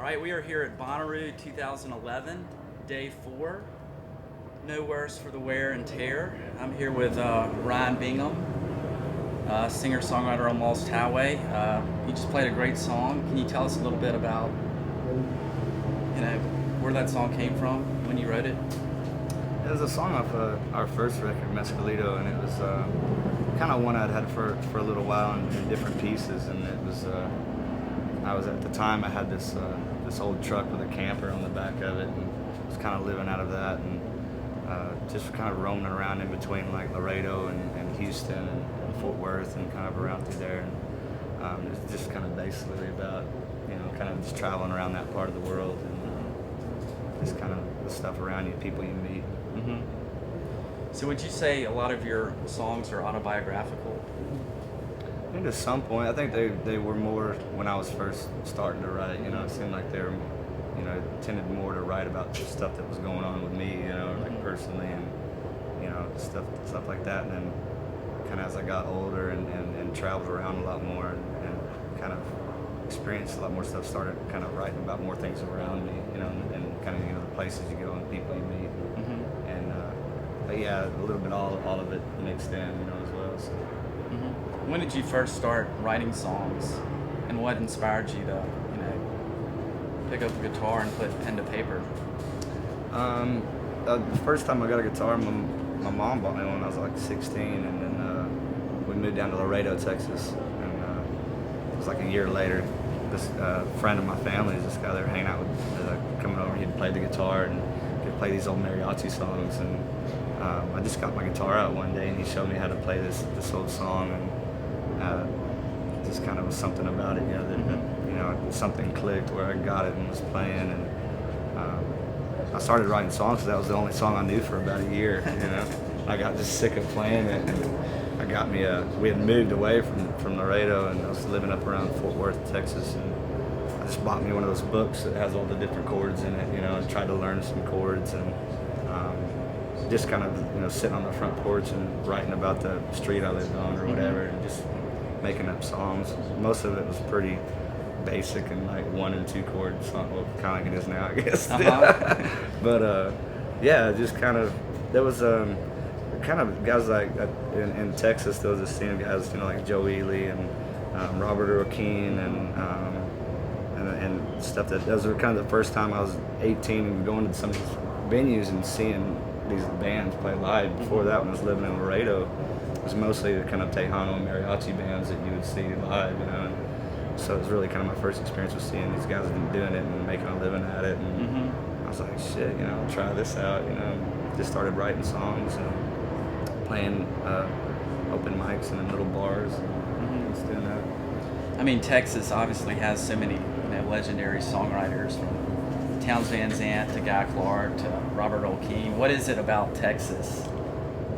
right, we are here at Bonnaroo 2011, day 4. No worse for the wear and tear. I'm here with Ryan Bingham, singer-songwriter on Lost Highway. You just played a great song. Can you tell us a little bit about, where that song came from, when you wrote it? It was a song off our first record, Mescalito, and it was kind of one I'd had for a little while in different pieces, and it was. I was at the time I had this old truck with a camper on the back of it, and was kind of living out of that, and just kind of roaming around in between like Laredo and Houston and Fort Worth and kind of around through there, and it's just kind of basically about kind of just traveling around that part of the world and just kind of the stuff around you, people you meet. Mm-hmm. So would you say a lot of your songs are autobiographical? I think to some point, I think they were more when I was first starting to write. It seemed like they were, tended more to write about the stuff that was going on with me, like personally, and stuff like that. And then kind of as I got older and traveled around a lot more and kind of experienced a lot more stuff, started kind of writing about more things around me, and kind of the places you go and the people you meet. Mm-hmm. And but yeah, a little bit all of it mixed in, as well. So. Mm-hmm. When did you first start writing songs, and what inspired you to, pick up the guitar and put pen to paper? The first time I got a guitar, my mom bought me one when I was like 16, and then we moved down to Laredo, Texas, and it was like a year later. This friend of my family, this guy they were hanging out with, coming over, he'd play the guitar and he'd play these old mariachi songs, and I just got my guitar out one day and he showed me how to play this old song, and just kind of was something about it, that something clicked where I got it and was playing, and I started writing songs because that was the only song I knew for about a year. I got just sick of playing it, and I got me we had moved away from Laredo, and I was living up around Fort Worth, Texas, and I just bought me one of those books that has all the different chords in it, and tried to learn some chords, and just kind of sitting on the front porch and writing about the street I lived on or whatever, and just making up songs. Most of it was pretty basic and like 1 and 2 chord song, well, kind of like it is now, I guess. Uh-huh. But yeah, just kind of there was kind of guys like in Texas. There was a scene of guys, like Joe Ely and Robert O'Keen and stuff. Those were kind of the first time I was 18 and going to some of these venues and seeing these bands play live. Before that, when I was living in Laredo, it was mostly the kind of Tejano and mariachi bands that you would see live, And so it was really kind of my first experience with seeing these guys doing it and making a living at it. And I was like, shit, try this out. Just started writing songs and playing open mics in the little bars and just doing that. I mean, Texas obviously has so many legendary songwriters, from Townes Van Zandt to Guy Clark to Robert O'Keen. What is it about Texas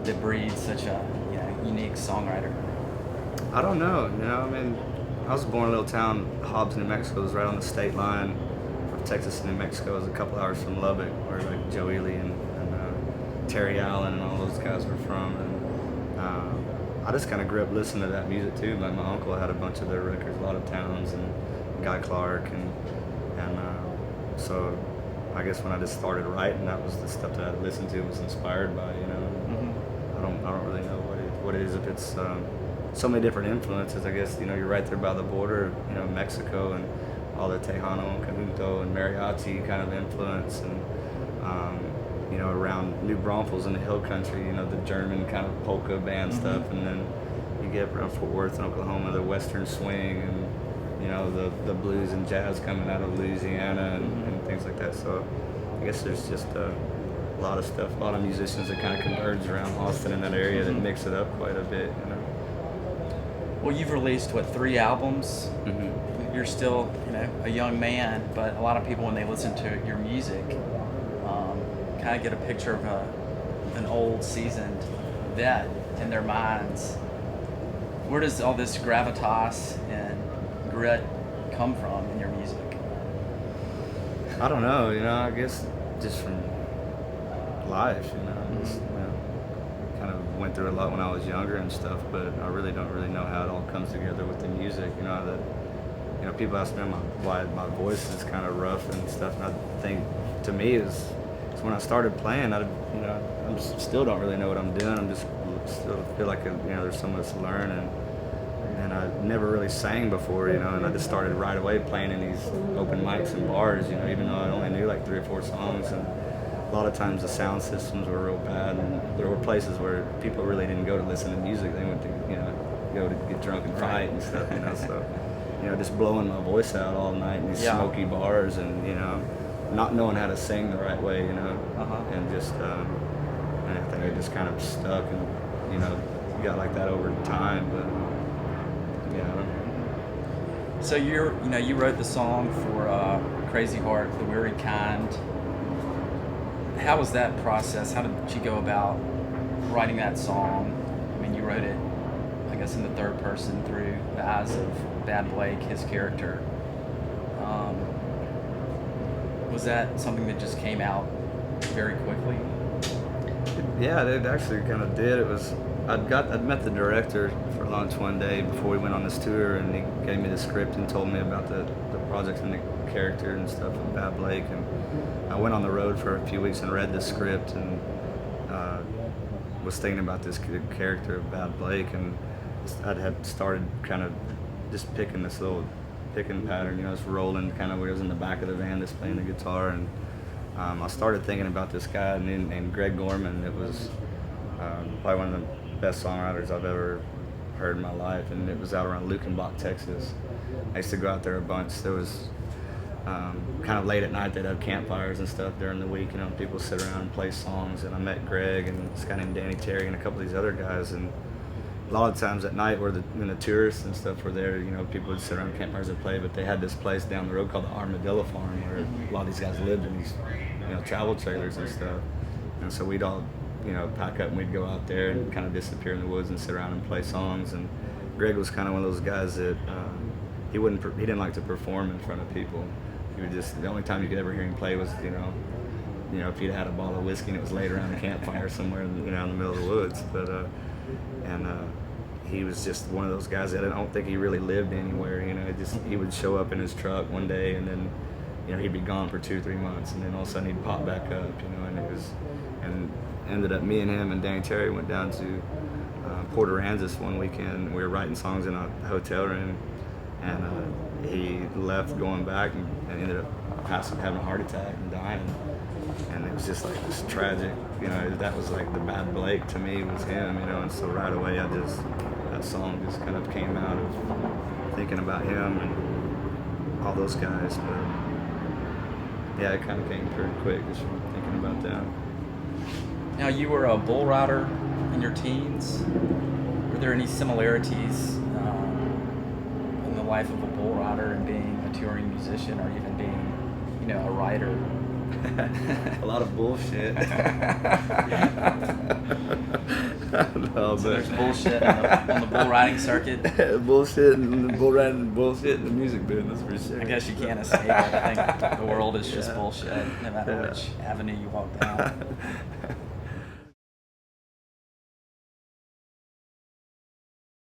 that breeds such a unique songwriter? I don't know. I was born in a little town, Hobbs, New Mexico. It was right on the state line of Texas and New Mexico. It was a couple hours from Lubbock, where like Joe Ely and Terry Allen and all those guys were from. And I just kind of grew up listening to that music too. Like my uncle had a bunch of their records, a lot of Townes and Guy Clark, and so I guess when I just started writing, that was the stuff that I listened to, was inspired by. I don't really know what it is. If it's so many different influences, I guess. You're right there by the border, Mexico, and all the Tejano and Conjunto and mariachi kind of influence, and around New Braunfels in the hill country, the German kind of polka band stuff, and then you get up around Fort Worth in Oklahoma, the Western swing, and the blues and jazz coming out of Louisiana and things like that. So I guess there's just a lot of stuff, a lot of musicians that kind of converge around Austin in that area that mix it up quite a bit. Well, you've released 3 albums. Mm-hmm. You're still a young man, but a lot of people, when they listen to your music, kind of get a picture of an old, seasoned vet in their minds. Where does all this gravitas and grit come from in your music? I don't know, I guess just from life, just, kind of went through a lot when I was younger and stuff, but I really don't know how it all comes together with the music, that you know, people ask me why my voice is kind of rough and stuff, and I think to me is when I started playing, I still don't really know what I'm doing. I'm just still feel like, you know, there's so much to learn, and I never really sang before, you know, and I just started right away playing in these open mics and bars, you know, even though I only knew like 3 or 4 songs, and a lot of times the sound systems were real bad, and there were places where people really didn't go to listen to music. They went to, you know, go to get drunk and fight and stuff, you know, so, you know, just blowing my voice out all night in these smoky bars, and, you know, not knowing how to sing the right way, you know, and just, and I think I just kind of stuck and, you know, got like that over time, but, yeah, I don't know. So you wrote the song for Crazy Heart, The Weary Kind. How was that process? How did you go about writing that song? I mean, you wrote it, I guess, in the third person through the eyes of Bad Blake, his character. Was that something that just came out very quickly? Yeah, it actually kind of did. It was, I'd met the director for lunch one day before we went on this tour, and he gave me the script and told me about the project and the character and stuff of Bad Blake. And I went on the road for a few weeks and read the script, and was thinking about this character of Bad Blake, and I had started kind of just picking this little picking pattern, you know, just rolling kind of where I was in the back of the van just playing the guitar, and I started thinking about this guy named Greg Gorman. It was probably one of the best songwriters I've ever heard in my life, and it was out around Lukenbach, Texas. I used to go out there a bunch. There was kind of late at night, they'd have campfires and stuff during the week, you know, and people sit around and play songs, and I met Greg and this guy named Danny Terry and a couple of these other guys, and a lot of times at night when the tourists and stuff were there, you know, people would sit around campfires and play, but they had this place down the road called the Armadillo Farm where a lot of these guys lived in these, you know, travel trailers and stuff. And so we'd all, you know, pack up and we'd go out there and kind of disappear in the woods and sit around and play songs. And Greg was kind of one of those guys that he didn't like to perform in front of people. He would just, the only time you could ever hear him play was, you know, if he'd had a bottle of whiskey and it was laid around a campfire somewhere, you know, in the middle of the woods. But he was just one of those guys that I don't think he really lived anywhere. You know, he would show up in his truck one day, and then, you know, he'd be gone for 2 or 3 months, and then all of a sudden he'd pop back up. You know, and it was, and ended up me and him and Danny Terry went down to Port Aransas one weekend. We were writing songs in a hotel room, and he left going back and ended up having a heart attack and dying. And it was just like this tragic, you know, that was like the Bad Blake to me was him, you know, and so right away that song just kind of came out of thinking about him and all those guys. But yeah, it kind of came pretty quick just from thinking about them. Now, you were a bull rider in your teens. Were there any similarities in the life of a bull rider and being a touring musician, or even being, you know, a writer? A lot of bullshit. No, so there's bullshit on the bull riding circuit. Bullshit and bull riding, bullshit in the music business for sure. I guess you can't escape it. I think the world is just bullshit, no matter which avenue you walk down.